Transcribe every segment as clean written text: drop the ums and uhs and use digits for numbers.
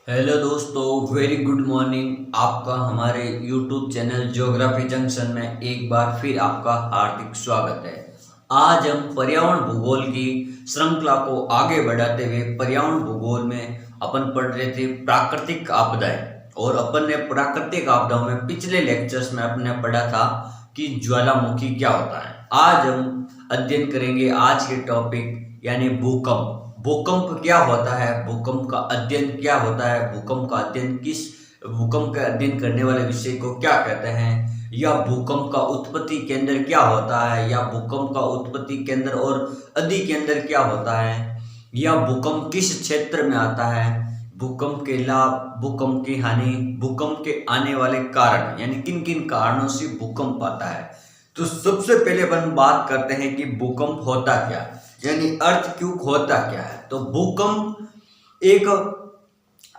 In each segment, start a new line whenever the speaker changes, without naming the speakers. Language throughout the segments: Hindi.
हेलो दोस्तों, वेरी गुड मॉर्निंग। आपका हमारे यूट्यूब चैनल ज्योग्राफी जंक्शन में एक बार फिर आपका हार्दिक स्वागत है। आज हम पर्यावरण भूगोल की श्रृंखला को आगे बढ़ाते हुए पर्यावरण भूगोल में अपन पढ़ रहे थे प्राकृतिक आपदाएं। और अपन ने प्राकृतिक आपदाओं में पिछले लेक्चर्स में अपने पढ़ा था कि ज्वालामुखी क्या होता है। आज हम अध्ययन करेंगे आज के टॉपिक यानी भूकंप। भूकंप क्या होता है, भूकंप का अध्ययन क्या होता है, भूकंप का अध्ययन भूकंप का अध्ययन करने वाले विषय को क्या कहते हैं, या भूकंप का उत्पत्ति केंद्र क्या होता है, या भूकंप का उत्पत्ति केंद्र और अधि केंद्र क्या होता है, या भूकंप किस क्षेत्र में आता है, भूकंप के लाभ, भूकंप की हानि, भूकंप के आने वाले कारण यानी किन किन कारणों से भूकंप आता है। तो सबसे पहले अपन बात करते हैं कि भूकंप होता क्या, यानी अर्थक्वेक होता क्या है। तो भूकंप एक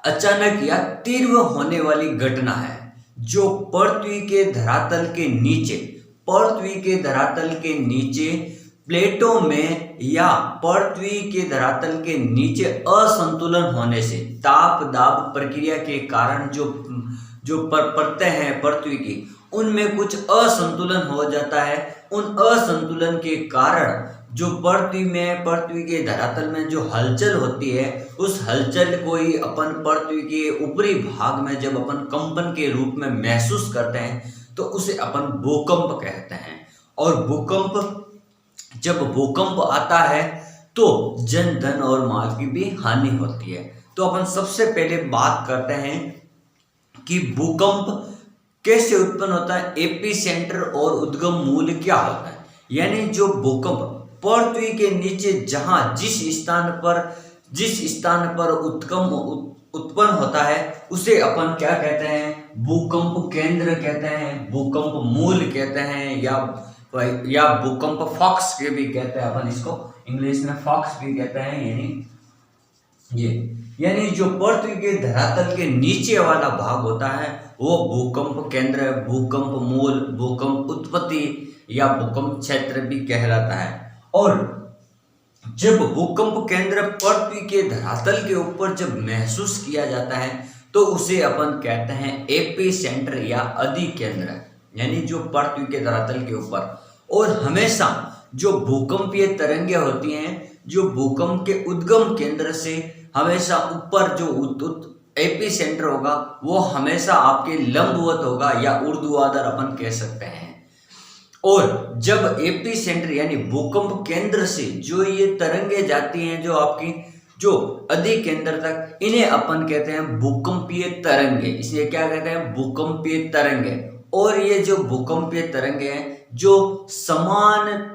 अचानक या तीव्र होने वाली घटना है जो पृथ्वी के धरातल के नीचे प्लेटों में या पृथ्वी के धरातल के नीचे असंतुलन होने से ताप दाब प्रक्रिया के कारण जो परतें हैं पृथ्वी की, उनमें कुछ असंतुलन हो जाता है। उन असंतुलन के कारण जो पृथ्वी के धरातल में जो हलचल होती है, उस हलचल को ही अपन पृथ्वी के ऊपरी भाग में जब अपन कंपन के रूप में महसूस करते हैं तो उसे अपन भूकंप कहते हैं। और जब भूकंप आता है तो जन धन और माल की भी हानि होती है। तो अपन सबसे पहले बात करते हैं कि भूकंप कैसे उत्पन्न होता है, एपी सेंटर और उद्गम मूल क्या होता है। यानी जो भूकंप पृथ्वी के नीचे जिस स्थान पर उत्पन्न होता है उसे अपन क्या कहते हैं, भूकंप केंद्र कहते हैं, भूकंप मूल कहते हैं, या भूकंप फॉक्स के भी कहते हैं। अपन इसको इंग्लिश में फॉक्स भी कहते हैं। यानी जो पृथ्वी के धरातल के नीचे वाला भाग होता है वो भूकंप केंद्र, भूकंप मूल, भूकंप उत्पत्ति या भूकंप क्षेत्र भी कहलाता है। और जब भूकंप केंद्र पृथ्वी के धरातल के ऊपर जब महसूस किया जाता है तो उसे अपन कहते हैं एपी सेंटर या अधि केंद्र, यानी जो पृथ्वी के धरातल के ऊपर। और हमेशा जो भूकंपीय तरंगें होती हैं, जो भूकंप के उद्गम केंद्र से हमेशा ऊपर जो एपी सेंटर होगा वो हमेशा आपके लंबवत होगा या ऊर्ध्वाधर अपन कह सकते हैं। और जब एपी सेंटर यानी भूकंप केंद्र से जो ये तरंगे जाती हैं जो अधि केंद्र तक, इन्हें अपन कहते हैं भूकंपीय तरंगे। इसलिए क्या कहते हैं, भूकंपीय तरंगे। और ये जो भूकंपीय तरंगे हैं जो समान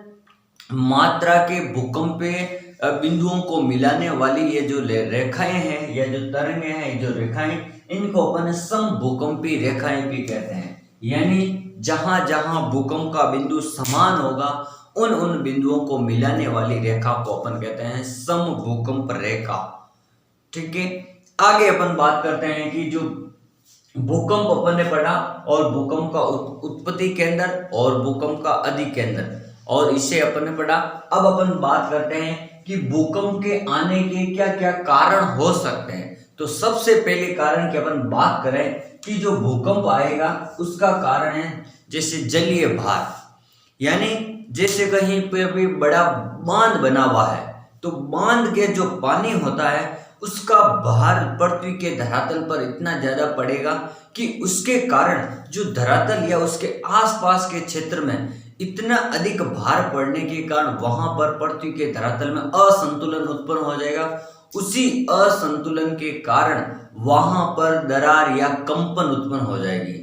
मात्रा के भूकंपीय बिंदुओं को मिलाने वाली ये जो रेखाएं हैं या जो तरंगे हैं, जो रेखाएं, इनको अपन समभूकंपीय रेखाएं भी कहते हैं। यानी जहां जहां भूकंप का बिंदु समान होगा उन बिंदुओं को मिलाने वाली रेखा को अपन कहते हैं समभूकंप रेखा। ठीक है, आगे अपन बात करते हैं कि जो भूकंप अपन ने पढ़ा और भूकंप का उत्पत्ति केंद्र और भूकंप का अधि केंद्र, और इसे अपन ने पढ़ा। अब अपन बात करते हैं कि भूकंप के आने के क्या क्या कारण हो सकते हैं। तो सबसे पहले कारण की अपन बात करें कि जो भूकंप आएगा उसका कारण है जैसे जलीय भार, यानी जैसे कहीं पर भी बड़ा बांध बना हुआ है तो बांध के जो पानी होता है उसका भार पृथ्वी के धरातल पर इतना ज्यादा पड़ेगा कि उसके कारण जो धरातल या उसके आसपास के क्षेत्र में इतना अधिक भार पड़ने के कारण वहां पर पृथ्वी के धरातल में असंतुलन उत्पन्न हो जाएगा। उसी असंतुलन के कारण वहां पर दरार या कंपन उत्पन्न हो जाएगी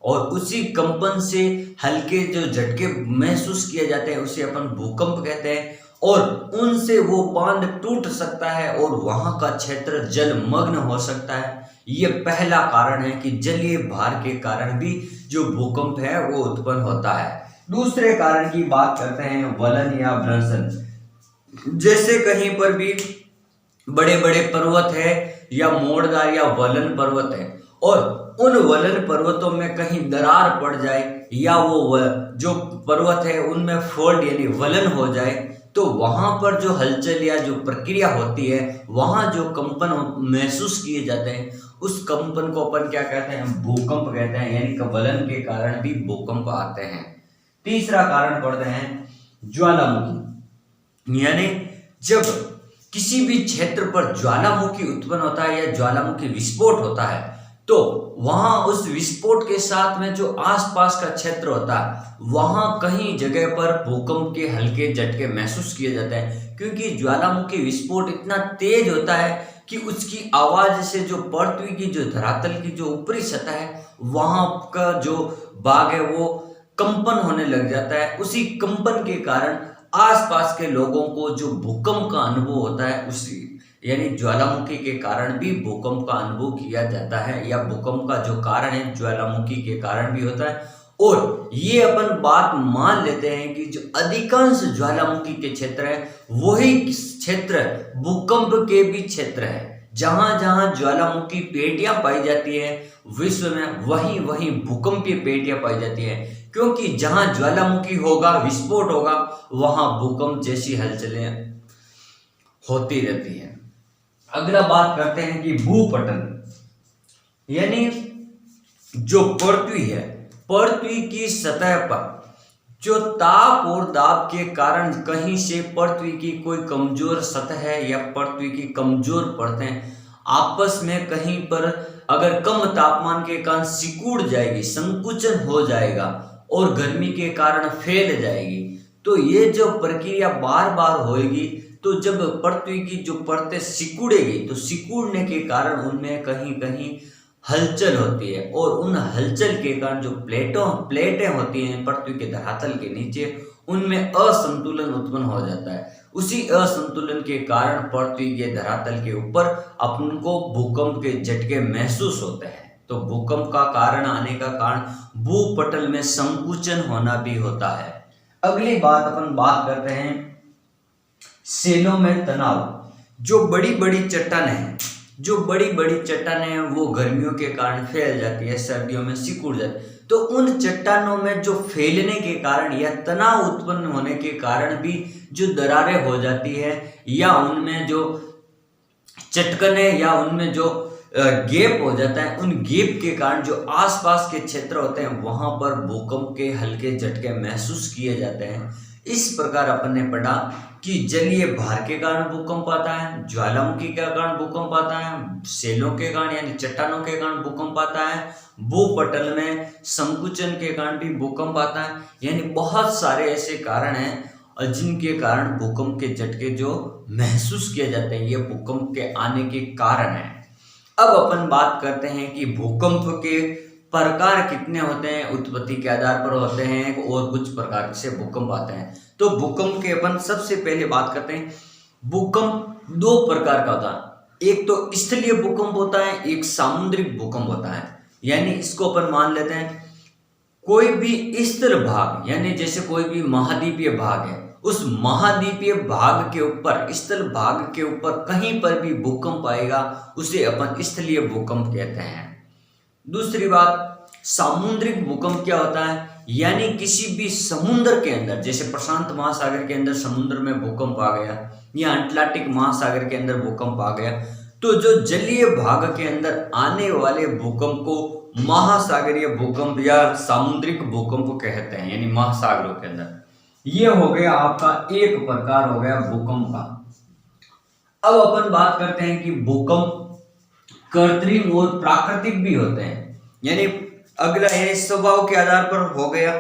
और उसी कंपन से हल्के जो झटके महसूस किए जाते हैं उसे अपन भूकंप कहते हैं। और उनसे वो बांध टूट सकता है और वहां का क्षेत्र जलमग्न हो सकता है। ये पहला कारण है कि जलीय भार के कारण भी जो भूकंप है वो उत्पन्न होता है। दूसरे कारण की बात करते हैं वलन या भ्रंशन। जैसे कहीं पर भी बड़े बड़े पर्वत है या मोड़दार या वलन पर्वत है और उन वलन पर्वतों में कहीं दरार पड़ जाए या वो जो पर्वत है उनमें फोल्ड यानी वलन हो जाए तो वहां पर जो हलचल या जो प्रक्रिया होती है, वहां जो कंपन महसूस किए जाते हैं, उस कंपन को अपन क्या कहते हैं, भूकंप कहते हैं। यानी कि गलन के कारण भी भूकंप आते हैं। तीसरा कारण पढ़ते हैं ज्वालामुखी। यानी जब किसी भी क्षेत्र पर ज्वालामुखी उत्पन्न होता है या ज्वालामुखी विस्फोट होता है, तो वहां उस विस्फोट के साथ में जो आसपास का क्षेत्र होता है, वहां कहीं जगह पर भूकंप के हल्के झटके महसूस किए जाते हैं। क्योंकि ज्वालामुखी विस्फोट इतना तेज होता है कि उसकी आवाज से जो पृथ्वी की जो धरातल की जो ऊपरी सतह है, वहां का जो भाग है वो कंपन होने लग जाता है। उसी कंपन के कारण आसपास के लोगों को जो भूकंप का अनुभव होता है, उसी यानी ज्वालामुखी के कारण भी भूकंप का अनुभव किया जाता है, या भूकंप का जो कारण है ज्वालामुखी के कारण भी होता है। और ये अपन बात मान लेते हैं कि जो अधिकांश ज्वालामुखी के क्षेत्र है, वही क्षेत्र भूकंप के भी क्षेत्र है। जहां जहां ज्वालामुखी पेटियां पाई जाती है विश्व में, वहीं वहीं भूकंपीय पेटियां पाई जाती है। क्योंकि जहां ज्वालामुखी होगा, विस्फोट होगा, वहां भूकंप जैसी हलचलें होती रहती है। अगला बात करते हैं कि भूपटल। यानी जो पृथ्वी है, पृथ्वी की सतह पर जो ताप और दाब के कारण कहीं से पृथ्वी की कोई कमजोर सतह है या पृथ्वी की कमजोर परतें आपस में कहीं पर अगर कम तापमान के कारण सिकुड़ जाएगी, संकुचन हो जाएगा और गर्मी के कारण फैल जाएगी, तो ये जो प्रक्रिया बार बार होएगी, तो जब पृथ्वी की जो परतें सिकुड़ेगी, तो सिकुड़ने के कारण उनमें कहीं कहीं हलचल होती है। और उन हलचल के कारण जो प्लेटें होती हैं पृथ्वी के धरातल के नीचे, उनमें असंतुलन उत्पन्न हो जाता है। उसी असंतुलन के कारण पृथ्वी के धरातल के ऊपर अपन को भूकंप के झटके महसूस होते हैं। तो भूकंप का कारण आने का कारण भूपटल में संकुचन होना भी होता है। अगली बात अपन बात करते हैं सेलों में तनाव। जो बड़ी बड़ी चट्टानें हैं वो गर्मियों के कारण फैल जाती है, सर्दियों में सिकुड़ जाती है। तो उन चट्टानों में जो फैलने के कारण या तनाव उत्पन्न होने के कारण भी जो दरारें हो जाती है, या उनमें जो चटकने या उनमें जो गैप हो जाता है, उन गैप के कारण जो आसपास के क्षेत्र होते हैं, वहां पर भूकंप के हल्के झटके महसूस किए जाते हैं। इस प्रकार अपन ने पढ़ा कि जलीय भार के कारण भूकंप आता है, ज्वालामुखी के कारण भूकंप आता है, सेलों के कारण यानी चट्टानों के कारण भूकंप आता है, भूपटल में संकुचन के कारण भी भूकंप आता है। यानी बहुत सारे ऐसे कारण हैं जिनके कारण भूकंप के झटके जो महसूस किए जाते हैं, ये भूकंप के आने के कारण है। अब अपन बात करते हैं कि भूकंप के प्रकार कितने होते हैं, उत्पत्ति के आधार पर होते हैं और कुछ प्रकार से भूकंप आते हैं। तो भूकंप के अपन सबसे पहले बात करते हैं। भूकंप दो प्रकार का होता है, एक तो स्थलीय भूकंप होता है, एक सामुद्रिक भूकंप होता है। यानी इसको अपन मान लेते हैं कोई भी स्थल भाग, यानी जैसे कोई भी महाद्वीपीय भाग है, उस महाद्वीपीय भाग के ऊपर, स्थल भाग के ऊपर कहीं पर भी भूकंप आएगा, उसे अपन स्थलीय भूकंप कहते हैं। दूसरी बात, सामुद्रिक भूकंप क्या होता है, यानी किसी भी समुद्र के अंदर, जैसे प्रशांत महासागर के अंदर समुद्र में भूकंप आ गया या अटलांटिक महासागर के अंदर भूकंप आ गया, तो जो जलीय भाग के अंदर आने वाले भूकंप को महासागरीय भूकंप या सामुद्रिक भूकंप कहते हैं, यानी महासागरों के अंदर। ये हो गया आपका एक प्रकार हो गया भूकंप का। अब अपन बात करते हैं कि भूकंप कृत्रिम और प्राकृतिक भी होते हैं। यानी अगला है स्वभाव के आधार पर हो गया।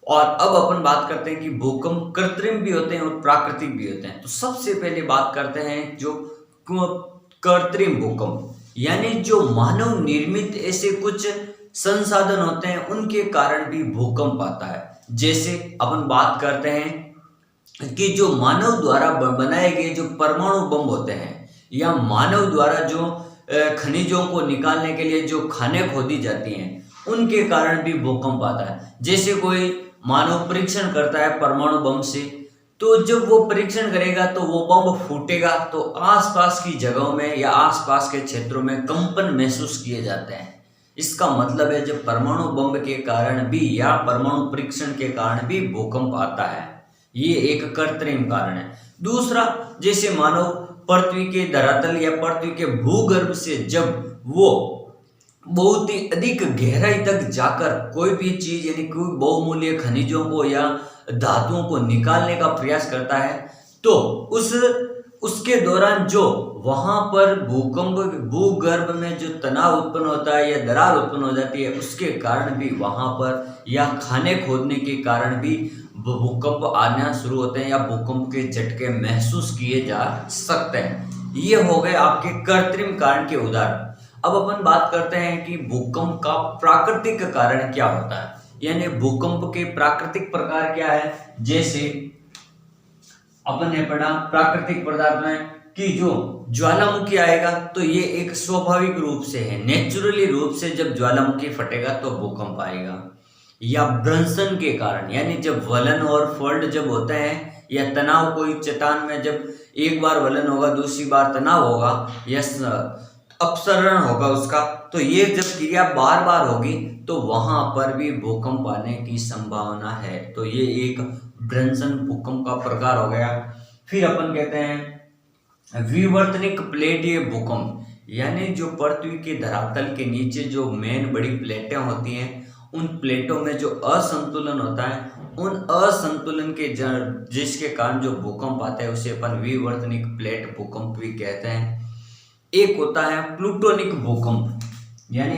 और अब अपन बात करते हैं कि भूकंप कृत्रिम भी होते हैं और प्राकृतिक भी होते हैं। तो सबसे पहले बात करते हैं जो कृत्रिम भूकंप, यानी जो मानव निर्मित ऐसे कुछ संसाधन होते हैं उनके कारण भी भूकंप आता है। जैसे अपन बात करते हैं कि जो मानव द्वारा बनाए गए जो परमाणु बम होते हैं, या मानव द्वारा जो खनिजों को निकालने के लिए जो खानें खोदी जाती हैं, उनके कारण भी भूकंप आता है। जैसे कोई मानव परीक्षण करता है परमाणु बम से, तो जब वो परीक्षण करेगा तो वो बम फूटेगा, तो आसपास की जगहों में या आसपास के क्षेत्रों में कंपन महसूस किए जाते हैं। इसका मतलब है जब परमाणु बम के कारण भी या परमाणु परीक्षण के कारण भी भूकंप आता है। ये एक कृत्रिम कारण है। दूसरा, जैसे मानो पृथ्वी के धरातल या पृथ्वी के भूगर्भ से जब वो बहुत ही अधिक गहराई तक जाकर कोई भी चीज यानी कोई बहुमूल्य खनिजों को या धातुओं को निकालने का प्रयास करता है, तो उसके दौरान जो वहां पर भूगर्भ में जो तनाव उत्पन्न होता है या दरार उत्पन्न हो जाती है, उसके कारण भी वहां पर या खाने खोदने के कारण भी भूकंप आना शुरू होते हैं या भूकंप के झटके महसूस किए जा सकते हैं। ये हो गए आपके कृत्रिम कारण के उदाहरण। अब अपन बात करते हैं कि भूकंप का प्राकृतिक कारण क्या होता है, यानी भूकंप के प्राकृतिक प्रकार क्या है। जैसे अपन ने पढ़ा प्राकृतिक पदार्थ में कि जो ज्वालामुखी आएगा तो ये एक स्वाभाविक रूप से है, नेचुरली रूप से जब ज्वालामुखी फटेगा तो भूकंप आएगा। या भ्रंशन के कारण, यानी जब वलन और फोल्ड जब होते हैं या तनाव कोई चट्टान में जब एक बार वलन होगा दूसरी बार तनाव होगा या अपसरण होगा उसका, तो ये जब क्रिया बार बार होगी तो वहां पर भी भूकंप आने की संभावना है। तो ये एक भ्रंशन भूकंप का प्रकार हो गया। फिर अपन कहते हैं विवर्तनिक प्लेटीय भूकंप, यानी जो पृथ्वी के धरातल के नीचे जो मेन बड़ी प्लेटें होती हैं, उन प्लेटों में जो असंतुलन होता है, उन असंतुलन के जिसके कारण जो भूकंप आता है उसे अपन विवर्तनिक प्लेट भूकंप भी कहते हैं। एक होता है प्लूटोनिक भूकंप, यानी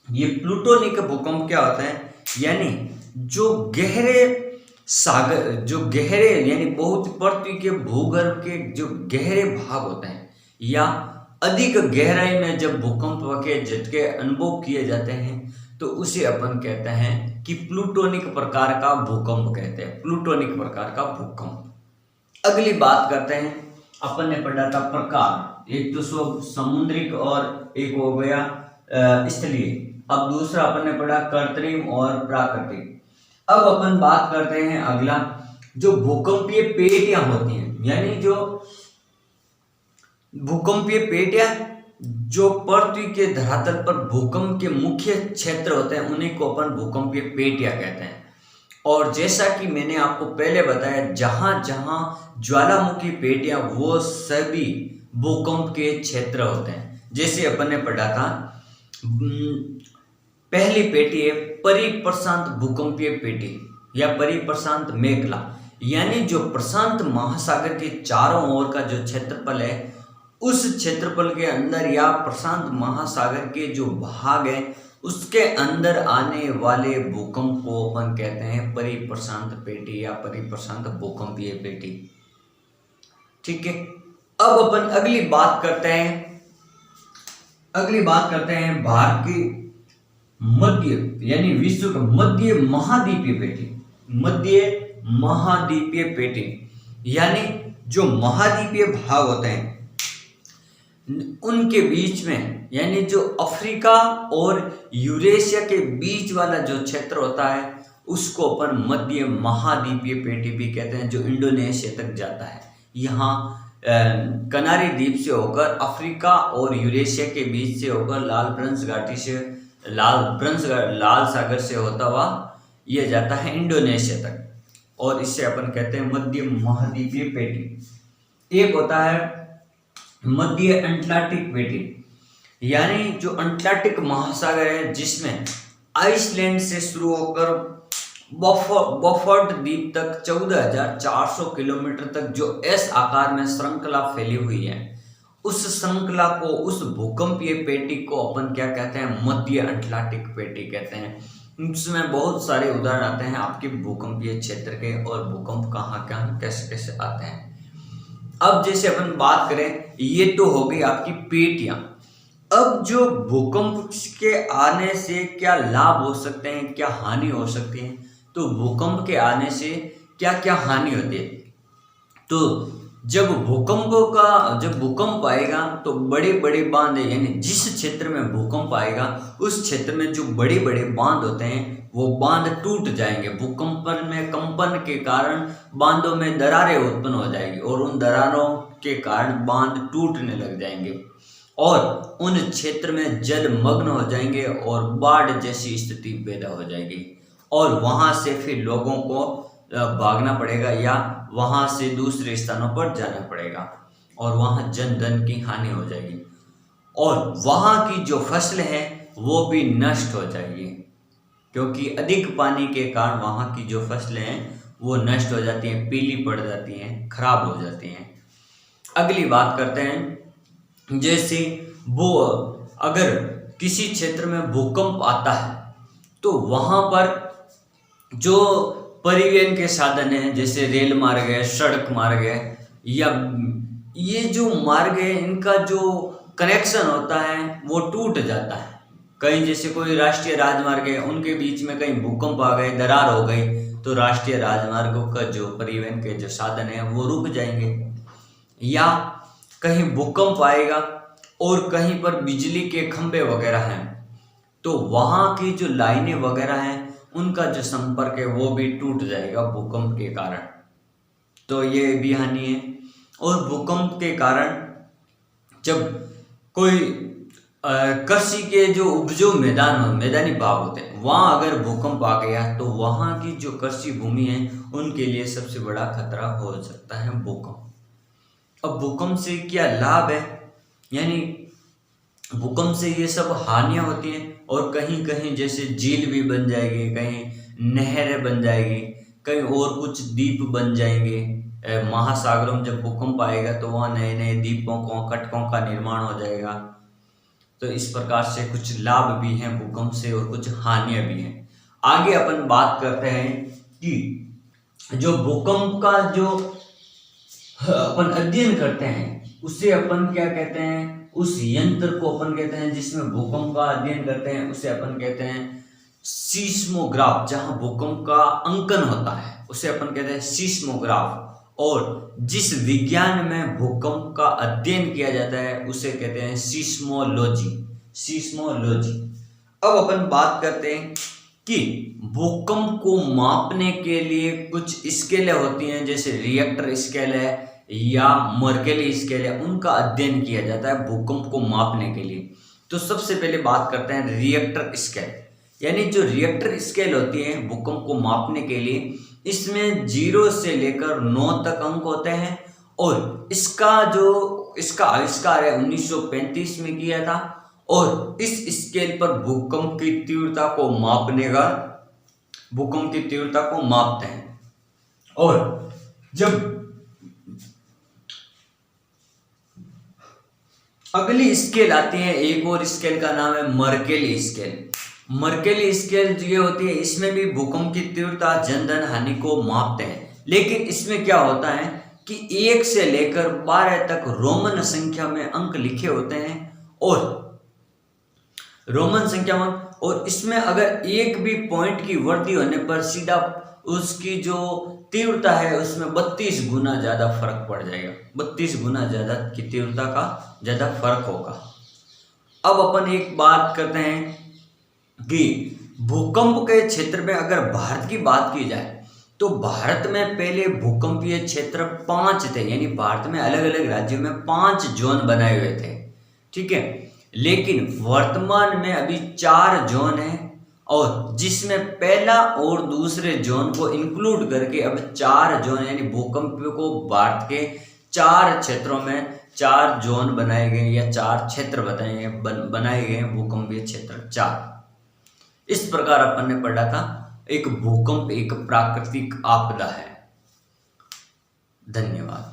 ये प्लूटोनिक भूकंप क्या होता है, यानी जो गहरे यानी बहुत पृथ्वी के भूगर्भ के जो गहरे भाग होते हैं या अधिक गहराई में जब भूकंप के झटके अनुभव किए जाते हैं तो उसे अपन कहते हैं कि प्लूटोनिक प्रकार का भूकंप कहते हैं, प्लूटोनिक प्रकार का भूकंप। अगली बात करते हैं, अपन ने पढ़ा था प्रकार, एक तो समुद्रिक और एक हो गया स्थलीय। अब दूसरा अपन ने पढ़ा कृत्रिम और प्राकृतिक। अब अपन बात करते हैं अगला, जो भूकंपीय पेटियां होती हैं, यानी जो भूकंपीय पेटियां जो पृथ्वी के धरातल पर भूकंप के मुख्य क्षेत्र होते हैं उन्हीं को अपन भूकंपीय पेटियां कहते हैं। और जैसा कि मैंने आपको पहले बताया, जहां जहां ज्वालामुखी पेटियां वो सभी भूकंप के क्षेत्र होते हैं। जैसे अपन ने पढ़ा था पहली पेटी है परिप्रशांत भूकंपीय पेटी या परिप्रशांत मेखला, यानी जो प्रशांत महासागर के चारों ओर का जो क्षेत्रफल है उस क्षेत्रफल के अंदर या प्रशांत महासागर के जो भाग है उसके अंदर आने वाले भूकंप को अपन कहते हैं परिप्रशांत पेटी या परिप्रशांत भूकंपीय पेटी। ठीक है, अब अपन अगली बात करते हैं भारत की मध्य यानी विश्व का मध्य महाद्वीपीय पेटी, मध्य महाद्वीपीय पेटी, यानी जो महाद्वीपीय भाग होते हैं उनके बीच में, यानी जो अफ्रीका और यूरेशिया के बीच वाला जो क्षेत्र होता है उसको अपन मध्य महाद्वीपीय पेटी भी कहते हैं, जो इंडोनेशिया तक जाता है। यहाँ कनारी द्वीप से होकर अफ्रीका और यूरेशिया के बीच से होकर लाल सागर से होता हुआ यह जाता है इंडोनेशिया तक, और इससे अपन कहते हैं मध्य महाद्वीपीय पेटी। एक होता है मध्य अटलांटिक पेटी, यानी जो अटलांटिक महासागर है जिसमें आइसलैंड से शुरू होकर बफर्ड द्वीप तक 14,400 किलोमीटर तक जो एस आकार में श्रृंखला फैली हुई है, उस श्रृंखला को, उस भूकंपीय पेटी को अपन क्या कहते हैं, मध्य अटलांटिक पेटी कहते हैं। उसमें बहुत सारे उदाहरण आते हैं आपके भूकंपीय क्षेत्र के और भूकंप कहाँ कहाँ कैसे कैसे आते हैं। अब जैसे अपन बात करें, ये तो हो गई आपकी पेटियां। अब जो भूकंप के आने से क्या लाभ हो सकते हैं, क्या हानि हो सकती है, तो भूकंप के आने से क्या क्या हानि होती है। तो जब भूकंप आएगा तो बड़े बड़े बांध, यानी जिस क्षेत्र में भूकंप आएगा उस क्षेत्र में जो बड़े बड़े बांध होते हैं वो बांध टूट जाएंगे। कंपन के कारण बांधों में दरारें उत्पन्न हो जाएगी और उन दरारों के कारण बांध टूटने लग जाएंगे और उन क्षेत्र में जलमग्न हो जाएंगे और बाढ़ जैसी स्थिति पैदा हो जाएगी और वहां से फिर लोगों को भागना पड़ेगा या वहां से दूसरे स्थानों पर जाना पड़ेगा और वहां जन धन की हानि हो जाएगी और वहां की जो फसल है वो भी नष्ट हो जाएगी, क्योंकि अधिक पानी के कारण वहां की जो फसलें हैं वो नष्ट हो जाती हैं, पीली पड़ जाती हैं, खराब हो जाती हैं। अगली बात करते हैं, जैसे वो अगर किसी क्षेत्र में भूकंप आता है तो वहां पर जो परिवहन के साधन हैं, जैसे रेल मार्ग है, सड़क मार्ग है, या ये जो मार्ग है इनका जो कनेक्शन होता है वो टूट जाता है। कहीं जैसे कोई राष्ट्रीय राजमार्ग है, उनके बीच में कहीं भूकंप आ गए, दरार हो गई, तो राष्ट्रीय राजमार्गों का जो परिवहन के जो साधन है वो रुक जाएंगे। या कहीं भूकंप आएगा और कहीं पर बिजली के खंभे वगैरह हैं तो वहां की जो लाइनें वगैरह हैं उनका जो संपर्क है वो भी टूट जाएगा भूकंप के कारण, तो ये भी हानि है। और भूकंप के कारण जब कोई कृषि के जो उपजाऊ मैदानी भाग होते हैं वहां अगर भूकंप आ गया तो वहां की जो कृषि भूमि है उनके लिए सबसे बड़ा खतरा हो सकता है भूकंप। अब भूकंप से क्या लाभ है, यानी भूकंप से ये सब हानियां होती हैं और कहीं कहीं जैसे झील भी बन जाएगी, कहीं नहरें बन जाएगी, कहीं और कुछ द्वीप बन जाएंगे। महासागरों में जब भूकंप आएगा तो वहाँ नए नए द्वीपों को कटकों का निर्माण हो जाएगा। तो इस प्रकार से कुछ लाभ भी हैं भूकंप से और कुछ हानियां भी हैं। आगे अपन बात करते हैं कि जो भूकंप का जो अपन अध्ययन करते हैं उसे अपन क्या कहते हैं, उस यंत्र को अपन कहते हैं जिसमें भूकंप का अध्ययन करते हैं उसे अपन कहते हैं सीस्मोग्राफ। जहां भूकंप का अंकन होता है उसे अपन कहते हैं सीस्मोग्राफ, और जिस विज्ञान में भूकंप का अध्ययन किया जाता है उसे कहते हैं सीस्मोलॉजी। अब अपन बात करते हैं कि भूकंप को मापने के लिए कुछ स्केलें होती हैं, जैसे रिएक्टर स्केल है या मर्केली स्केल है, उनका अध्ययन किया जाता है भूकंप को मापने के लिए। तो सबसे पहले बात करते हैं रिएक्टर स्केल, यानी जो रिएक्टर स्केल होती है भूकंप को मापने के लिए, इसमें 0 से लेकर 9 तक अंक होते हैं और इसका आविष्कार है 1935 में किया था। और इस स्केल पर भूकंप की तीव्रता को मापते हैं। और जब अगली स्केल आती है, एक और स्केल का नाम है मर्केली स्केल ये होती है, इसमें भी भूकंप की तीव्रता जनधन हानि को मापते हैं, लेकिन इसमें क्या होता है कि 1 से लेकर 12 तक रोमन संख्या में अंक लिखे होते हैं और इसमें अगर एक भी पॉइंट की वृद्धि होने पर सीधा उसकी जो तीव्रता है उसमें 32 गुना ज्यादा फर्क पड़ जाएगा, 32 गुना ज्यादा की तीव्रता का ज्यादा फर्क होगा। अब अपन एक बात करते हैं कि भूकंप के क्षेत्र में अगर भारत की बात की जाए तो भारत में पहले भूकंपीय क्षेत्र 5 थे, यानी भारत में अलग अलग राज्यों में 5 जोन बनाए हुए थे, ठीक है। लेकिन वर्तमान में अभी 4 जोन हैं और जिसमें पहला और दूसरे जोन को इंक्लूड करके अब 4 जोन, यानी भूकंप को भारत के 4 क्षेत्रों में 4 जोन बनाए गए या 4 क्षेत्र बनाए गए भूकंपीय क्षेत्र 4। इस प्रकार अपन ने पढ़ा था एक भूकंप एक प्राकृतिक आपदा है। धन्यवाद।